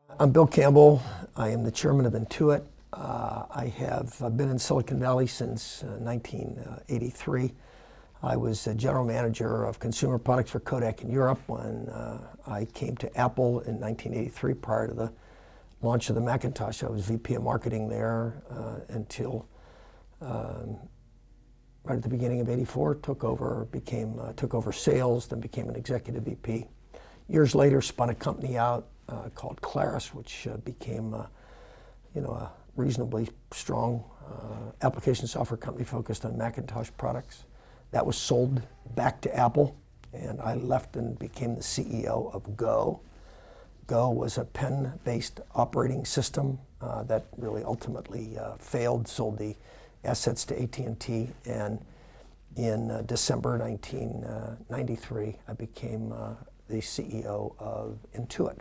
I'm Bill Campbell. I am the chairman of Intuit. I have been in Silicon Valley since 1983. I was a general manager of consumer products for Kodak in Europe when I came to Apple in 1983 prior to the launch of the Macintosh. I was VP of marketing there until right at the beginning of '84, took over sales, then became an executive VP. Years later, spun a company out called Claris, which became a reasonably strong application software company focused on Macintosh products. That was sold back to Apple, and I left and became the CEO of Go. Go was a pen-based operating system that really ultimately failed, sold the assets to AT&T, and in December 1993, I became the CEO of Intuit.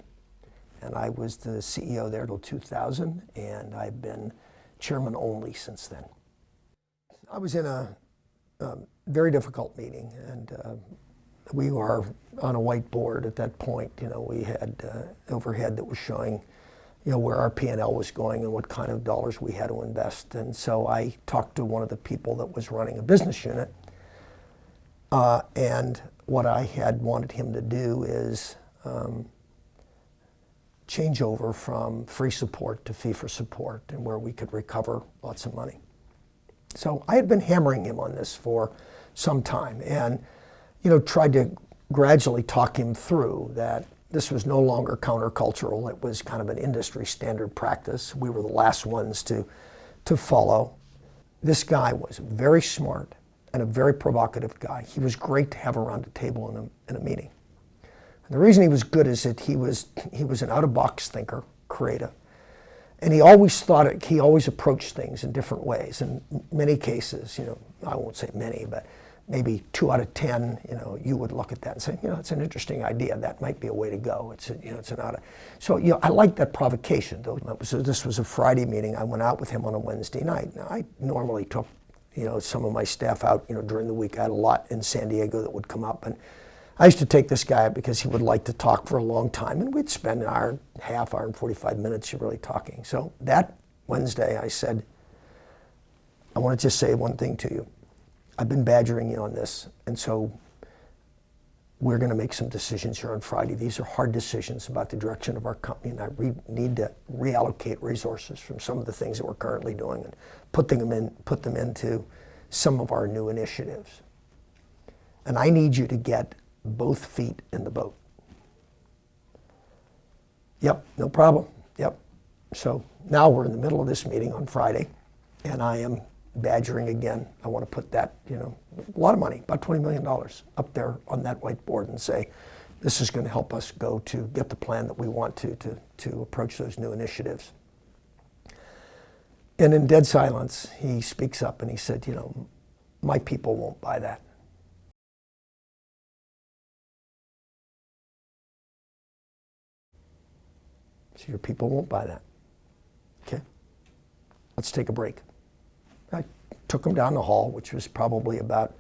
And I was the CEO there till 2000, and I've been chairman only since then. I was in a very difficult meeting, and we were on a whiteboard at that point. We had overhead that was showing where our P&L was going and what kind of dollars we had to invest. And so I talked to one of the people that was running a business unit, and what I had wanted him to do is change over from free support to fee for support, and where we could recover lots of money. So I had been hammering him on this for some time, and tried to gradually talk him through that this was no longer countercultural. It was kind of an industry standard practice. We were the last ones to follow. This guy was very smart and a very provocative guy. He was great to have around a table in a meeting. And the reason he was good is that he was an out-of-box thinker, creative. And he always approached things in different ways. In many cases, I won't say many, but maybe 2 out of 10, you would look at that and say, it's an interesting idea. That might be a way to go. So I like that provocation. So this was a Friday meeting. I went out with him on a Wednesday night. Now, I normally took, some of my staff out, during the week. I had a lot in San Diego that would come up, and I used to take this guy out because he would like to talk for a long time, and we'd spend an hour, half hour and 45 minutes really talking. So that Wednesday I said, I want to just say one thing to you. I've been badgering you on this, and so we're going to make some decisions here on Friday. These are hard decisions about the direction of our company, and I need to reallocate resources from some of the things that we're currently doing and put them into some of our new initiatives. And I need you to get both feet in the boat. Yep, no problem. Yep. So now we're in the middle of this meeting on Friday, and I am badgering again. I want to put that, a lot of money, about $20 million, up there on that whiteboard and say, this is going to help us go to get the plan that we want to approach those new initiatives. And in dead silence, he speaks up and he said, my people won't buy that. So your people won't buy that. Okay, let's take a break. I took him down the hall, which was probably about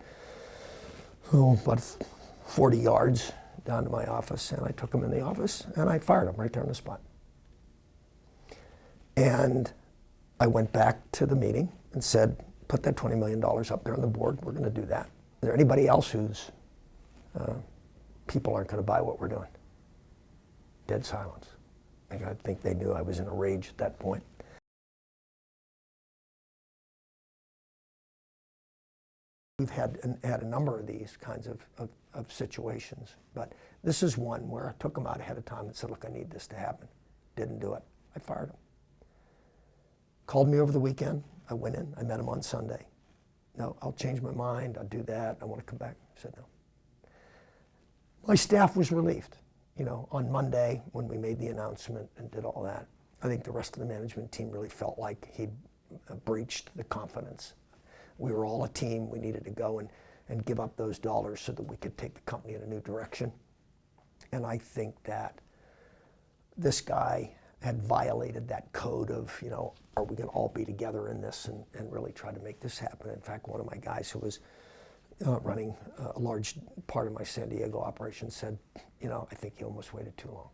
40 yards down to my office, and I took him in the office and I fired him right there on the spot. And I went back to the meeting and said, put that $20 million up there on the board. We're going to do that. Is there anybody else whose people aren't going to buy what we're doing? Dead silence. I think they knew I was in a rage at that point. We've had a number of these kinds of situations, but this is one where I took him out ahead of time and said, look, I need this to happen. Didn't do it. I fired him. Called me over the weekend. I went in. I met him on Sunday. No, I'll change my mind. I'll do that. I want to come back. I said no. My staff was relieved. On Monday when we made the announcement and did all that, I think the rest of the management team really felt like he'd breached the confidence. We were all a team. We needed to go and give up those dollars so that we could take the company in a new direction. And I think that this guy had violated that code of, are we going to all be together in this and really try to make this happen? In fact, one of my guys who was running a large part of my San Diego operation said, I think you almost waited too long.